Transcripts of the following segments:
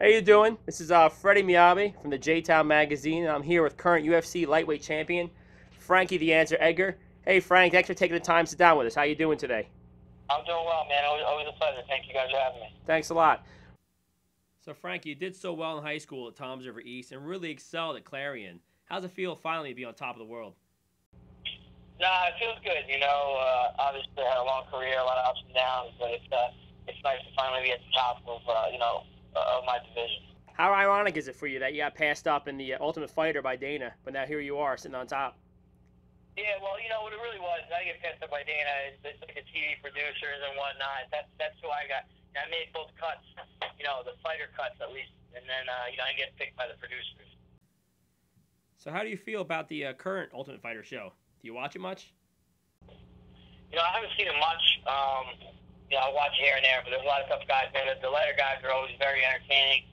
How you doing? This is Freddie Meabe from the JTOWN magazine, and I'm here with current UFC lightweight champion, Frankie the Answer Edgar. Hey Frank, thanks for taking the time to sit down with us. How you doing today? I'm doing well, man. Always a pleasure. Thank you guys for having me. Thanks a lot. So Frankie, you did so well in high school at Toms River East and really excelled at Clarion. How's it feel finally to be on top of the world? Nah, it feels good. Obviously I had a long career, a lot of ups and downs, but it's nice to finally be at the top of of my division. How ironic is it for you that you got passed up in the Ultimate Fighter by Dana, but now here you are sitting on top? Yeah, well, what it really was, I get passed up by Dana. It's like the TV producers and whatnot. That's who I got. I made both cuts, the fighter cuts at least, and then I get picked by the producers. So how do you feel about the current Ultimate Fighter show? Do you watch it much? I haven't seen it much. I watch here and there, but there's a lot of tough guys there. The lighter guys are always very entertaining,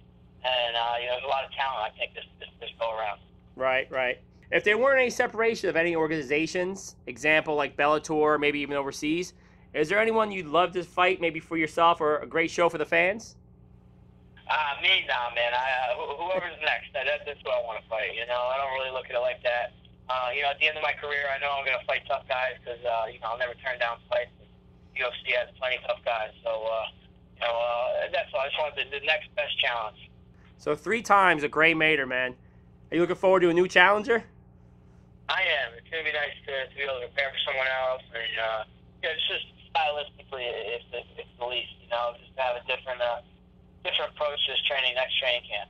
and there's a lot of talent, I think, this go around. Right, right. If there weren't any separation of any organizations, example like Bellator, maybe even overseas, is there anyone you'd love to fight, maybe for yourself or a great show for the fans? Nah, man. Whoever's next, that's who I want to fight. I don't really look at it like that. At the end of my career, I know I'm going to fight tough guys because, I'll never turn down fights. UFC has plenty of tough guys. So, that's all. I just want the next best challenge. So 3 times a Gray Mater, man. Are you looking forward to a new challenger? I am. It's going to be nice to be able to prepare for someone else. And, it's just stylistically, it's the least, just to have a different approach to this next training camp.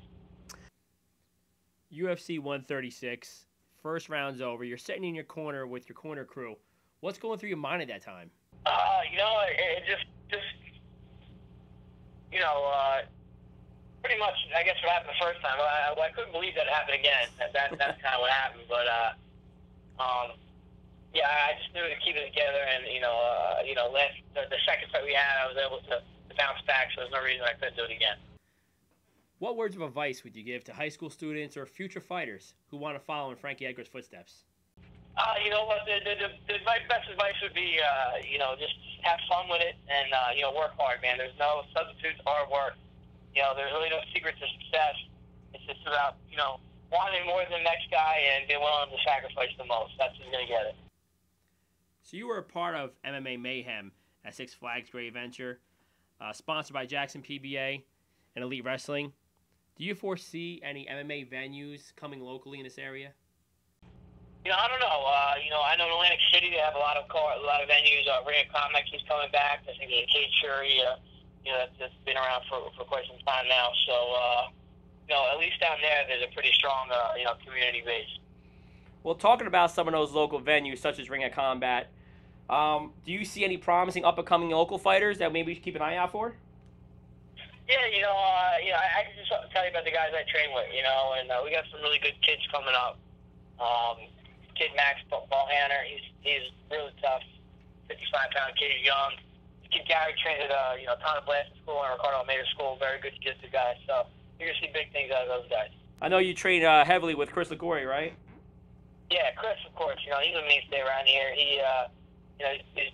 UFC 136, first round's over. You're sitting in your corner with your corner crew. What's going through your mind at that time? It just pretty much, I guess, what happened the first time. I couldn't believe that happened again. That's kind of what happened. But, I just knew to keep it together. And, the second fight we had, I was able to bounce back, so there's no reason I couldn't do it again. What words of advice would you give to high school students or future fighters who want to follow in Frankie Edgar's footsteps? My best advice would be, just have fun with it and, work hard, man. There's no substitute for hard work. There's really no secret to success. It's just about, wanting more than the next guy and being willing to sacrifice the most. That's who's going to get it. So you were a part of MMA Mayhem at Six Flags Great Adventure, sponsored by Jackson PBA and Elite Wrestling. Do you foresee any MMA venues coming locally in this area? I don't know. I know in Atlantic City they have a lot of venues. Ring of Comics is coming back. I think there's a Cage Fury, that's been around for quite some time now. So, at least down there's a pretty strong, community base. Well, talking about some of those local venues, such as Ring of Combat, do you see any promising up-and-coming local fighters that maybe we should keep an eye out for? Yeah, I can just tell you about the guys I train with, and we got some really good kids coming up. Kid Max Ballhanner, he's really tough, 55-pound kid, he's young. Kid Gary trained at Town of Blasting School and Ricardo Almeida School, very good jiu-jitsu guys. So you're gonna see big things out of those guys. I know you train heavily with Chris Ligori, right? Yeah, Chris, of course. He's a mainstay around here. He's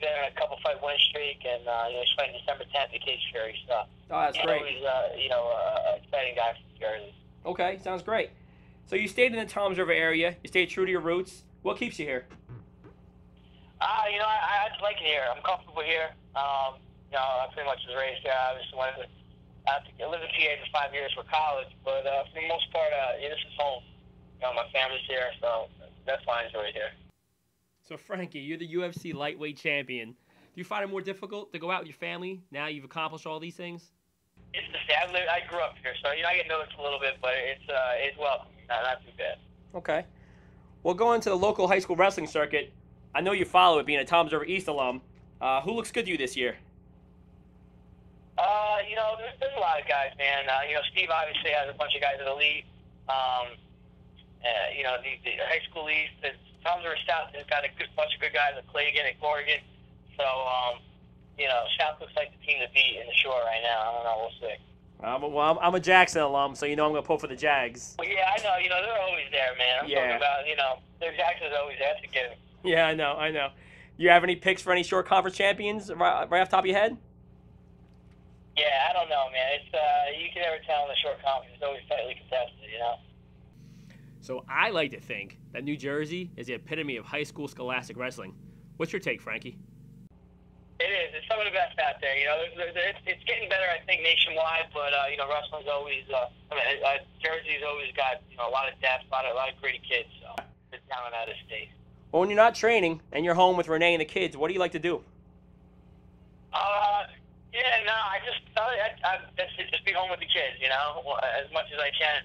been on a couple fight win streak, and he's fighting December 10th at Cage Fury. So that's great. He's an exciting guy from Jersey. Okay, sounds great. So you stayed in the Toms River area. You stayed true to your roots. What keeps you here? I just like it here. I'm comfortable here. I pretty much was raised here. I just wanted to I lived in PA for 5 years for college, but for the most part, this is home. My family's here, so that's why I enjoy it here. So Frankie, you're the UFC lightweight champion. Do you find it more difficult to go out with your family now you've accomplished all these things? It's I grew up here, so I get noticed a little bit, but it's welcome. Not too bad. Okay. Well, going to the local high school wrestling circuit, I know you follow it, being a Toms River East alum. Who looks good to you this year? There's a lot of guys, man. Steve obviously has a bunch of guys at Elite. The high school East, the Toms River South has got a bunch of good guys at Clagan and Corrigan. So, South looks like the team to beat in the shore right now. I don't know. We'll see. I'm a Jackson alum, so I'm going to pull for the Jags. Well, yeah, I know. They're always there, man. I'm talking about, their Jackson's always there to get them. Yeah, I know. You have any picks for any short conference champions right off the top of your head? Yeah, I don't know, man. It's you can never tell in the short conference. It's always tightly contested, you know. So I like to think that New Jersey is the epitome of high school scholastic wrestling. What's your take, Frankie? It is. It's some of the best out there. You know, it's getting better, I think, nationwide. But you know, wrestling's always. Jersey's always got a lot of depth, a lot of gritty kids. So it's down and out of state. Well, when you're not training and you're home with Renee and the kids, what do you like to do? Yeah, no, I just be home with the kids. You know, as much as I can.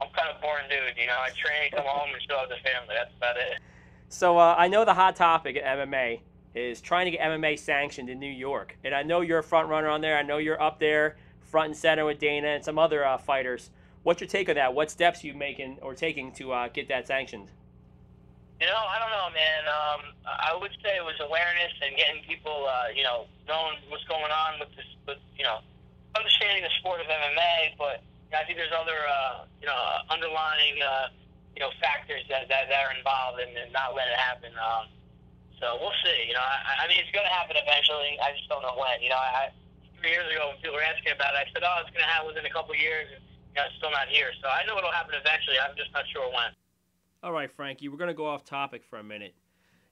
I'm kind of boring dude. You know, I train, come home, and show up the family. That's about it. So I know the hot topic at MMA is trying to get MMA sanctioned in New York. And I know you're a front runner on there. I know you're up there front and center with Dana and some other fighters. What's your take on that? What steps you making or taking to get that sanctioned? You know, I don't know, man. I would say it was awareness and getting people, knowing what's going on with this, understanding the sport of MMA. But I think there's other, underlying, factors that are involved in not letting it happen. So we'll see. You know, I mean, it's going to happen eventually. I just don't know when. You know, 3 years ago when people were asking about it, I said, "Oh, it's going to happen within a couple of years." And, it's still not here. So I know it'll happen eventually. I'm just not sure when. All right, Frankie, we're going to go off topic for a minute.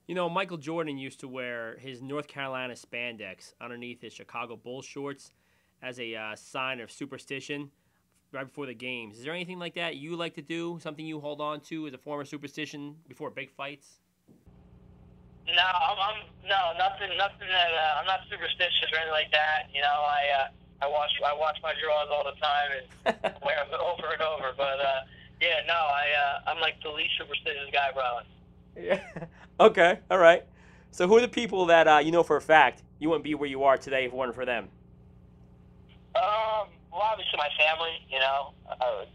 You know, Michael Jordan used to wear his North Carolina spandex underneath his Chicago Bulls shorts as a sign of superstition right before the games. Is there anything like that you like to do, something you hold on to as a form of superstition before big fights? No, nothing that I'm not superstitious or anything like that. You know, I wash my drawers all the time and wear them over and over. But I'm like the least superstitious guy, probably. Yeah. Okay. All right. So who are the people that you know for a fact you wouldn't be where you are today if it weren't for them? Well, obviously my family. You know,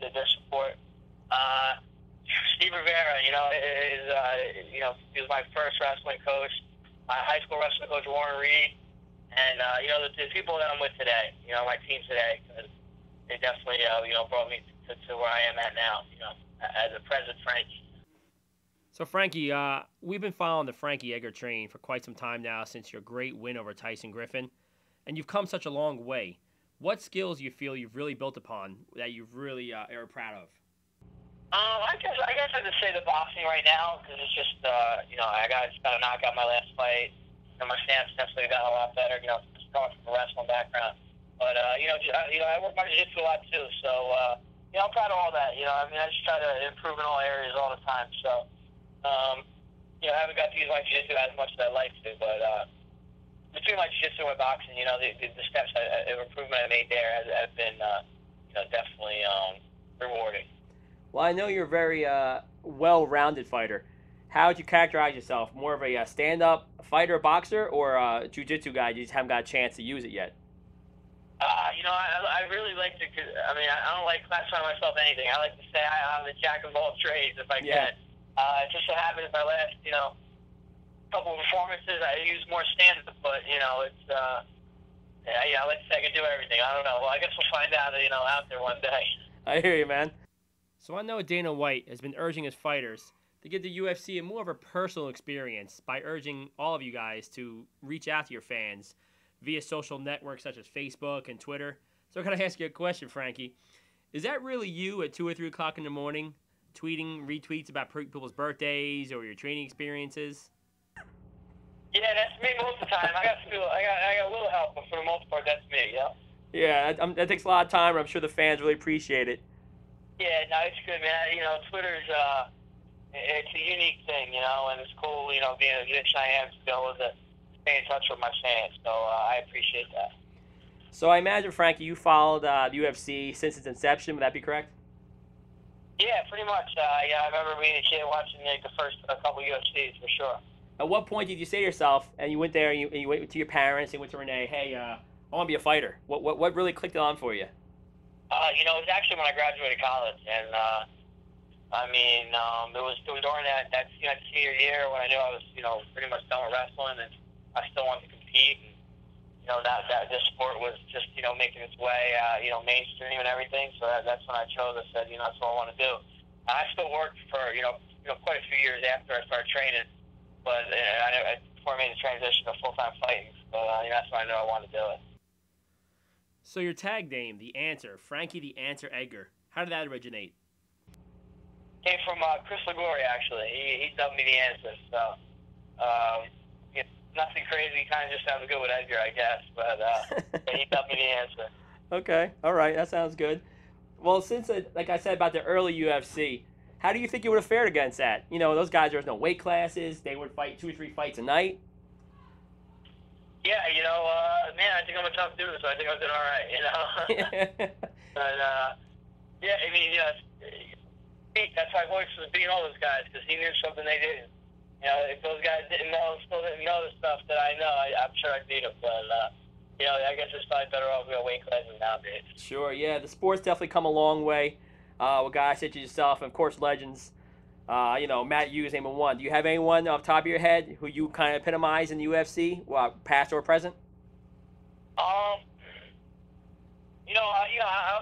their support. Steve Rivera, he was my first wrestling coach. My high school wrestling coach, Warren Reed, and the people that I'm with today. You know, my team today, cause they definitely brought me to where I am at now. You know, as a present Frankie. So Frankie, we've been following the Frankie Edgar train for quite some time now since your great win over Tyson Griffin, and you've come such a long way. What skills do you feel you've really built upon that you really are proud of? I guess I'd just say the boxing right now because it's just I just got to knock out my last fight, and my stance definitely got a lot better. You know, just coming from a wrestling background, but I work my jiu-jitsu a lot too. So I'm proud of all that. You know, I mean, I just try to improve in all areas all the time. So I haven't got to use my jiu-jitsu as much as I like to, but between my jiu-jitsu and boxing, you know, the steps of improvement I made there have been definitely rewarding. Well, I know you're a very well-rounded fighter. How would you characterize yourself? More of a stand-up fighter, boxer, or a jiu-jitsu guy? You just haven't got a chance to use it yet. I really like to. I mean, I don't like classifying myself anything. I like to say I'm the jack of all trades if I can. It just so happens my last, couple of performances I use more stand-up, but it's. I like to say I can do everything. I don't know. Well, I guess we'll find out. Out there one day. I hear you, man. So I know Dana White has been urging his fighters to give the UFC a more of a personal experience by urging all of you guys to reach out to your fans via social networks such as Facebook and Twitter. So I'm going to ask you a question, Frankie. Is that really you at 2 or 3 o'clock in the morning tweeting retweets about people's birthdays or your training experiences? Yeah, that's me most of the time. I got a little help, but for the most part, that's me, yeah. Yeah, that takes a lot of time, and I'm sure the fans really appreciate it. Yeah, no, it's good, man. Twitter's it's a unique thing, and it's cool, being as rich as I am to be able to stay in touch with my fans. So I appreciate that. So I imagine, Frankie, you followed the UFC since its inception. Would that be correct? Yeah, pretty much. I remember being a kid watching the first couple UFCs for sure. At what point did you say to yourself, and you went there and you went to your parents and went to Renee, hey, I want to be a fighter? What really clicked on for you? It was actually when I graduated college, and it was during that senior year when I knew I was pretty much done with wrestling, and I still wanted to compete, and that this sport was just making its way mainstream and everything. So that's when I chose. I said that's what I want to do. And I still worked for quite a few years after I started training, but before I made the transition to full-time fighting. But that's when I knew I wanted to do it. So your tag name, The Answer, Frankie the Answer Edgar. How did that originate? Came from Chris Ligori, actually. He dubbed me The Answer. So, nothing crazy. Kind of just sounds good with Edgar, I guess. But he dubbed me The Answer. Okay, all right, that sounds good. Well, since, like I said about the early UFC, how do you think you would have fared against that? You know, those guys, there was no weight classes. They would fight 2 or 3 fights a night. Yeah, man, I think I'm a tough dude, so I think I did all right, But, yeah, I mean, that's why Voice was beating all those guys, because he knew something they didn't. You know, if those guys still didn't know the stuff that I know, I'm sure I'd beat them. But, I guess it's probably better off weight classes nowadays. Sure, yeah, the sport's definitely come a long way with guys such as yourself, and of course legends. Matt Hughes, name of one. Do you have anyone off the top of your head who you kind of epitomize in the UFC, past or present? I'll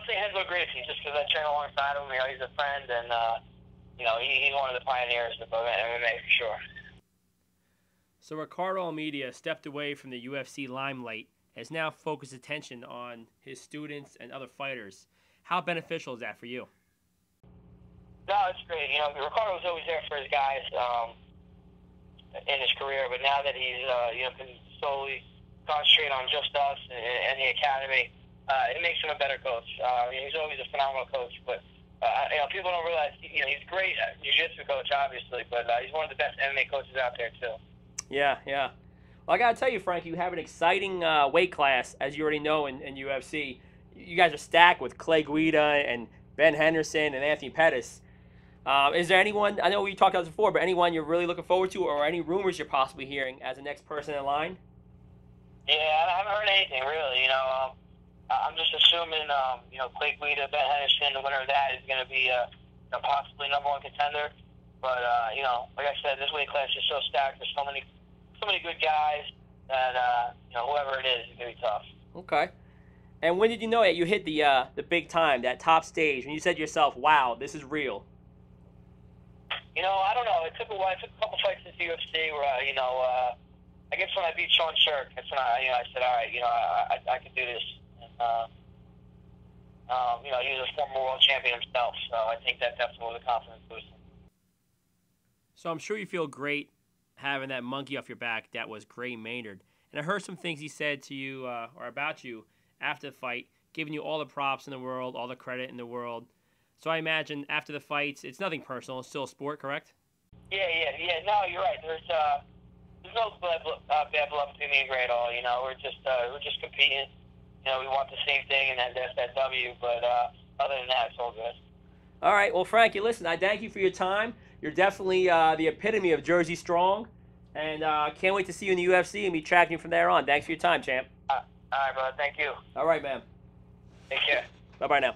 say Henzo Gracie, just because I train alongside him. He's a friend, and he's one of the pioneers of MMA for sure. So Ricardo Almeida stepped away from the UFC limelight, has now focused attention on his students and other fighters. How beneficial is that for you? No, it's great. Ricardo was always there for his guys in his career, but now that he's can solely concentrate on just us and the academy, it makes him a better coach. He's always a phenomenal coach, but people don't realize he's great jiu-jitsu coach, obviously, but he's one of the best MMA coaches out there too. Yeah. Well, I gotta tell you, Frank, you have an exciting weight class, as you already know in UFC. You guys are stacked with Clay Guida and Ben Henderson and Anthony Pettis. Is there anyone, I know we talked about this before, but anyone you're really looking forward to, or any rumors you're possibly hearing as the next person in line? Yeah, I haven't heard anything really. I'm just assuming, Clay Guida, Ben Henderson, the winner of that is going to be possibly #1 contender. But like I said, this weight class is so stacked. There's so many good guys that whoever it is going to be tough. Okay. And when did you know that you hit the big time, that top stage, when you said to yourself, "Wow, this is real"? I don't know. It took a while. It took a couple fights into UFC where, I guess when I beat Sean Shirk, that's when I said, all right, I can do this. And, he was a former world champion himself, so I think that definitely was a confidence boost. So I'm sure you feel great having that monkey off your back that was Gray Maynard. And I heard some things he said to you or about you after the fight, giving you all the props in the world, all the credit in the world. So I imagine after the fights, it's nothing personal. It's still a sport, correct? Yeah. No, you're right. There's no bad blood between me and Gray at all. We're just competing. We want the same thing, and that's that W. But other than that, it's all good. All right. Well, Frankie, listen, I thank you for your time. You're definitely the epitome of Jersey Strong, and can't wait to see you in the UFC and be tracking you from there on. Thanks for your time, champ. All right, brother. Thank you. All right, man. Take care. Bye-bye now.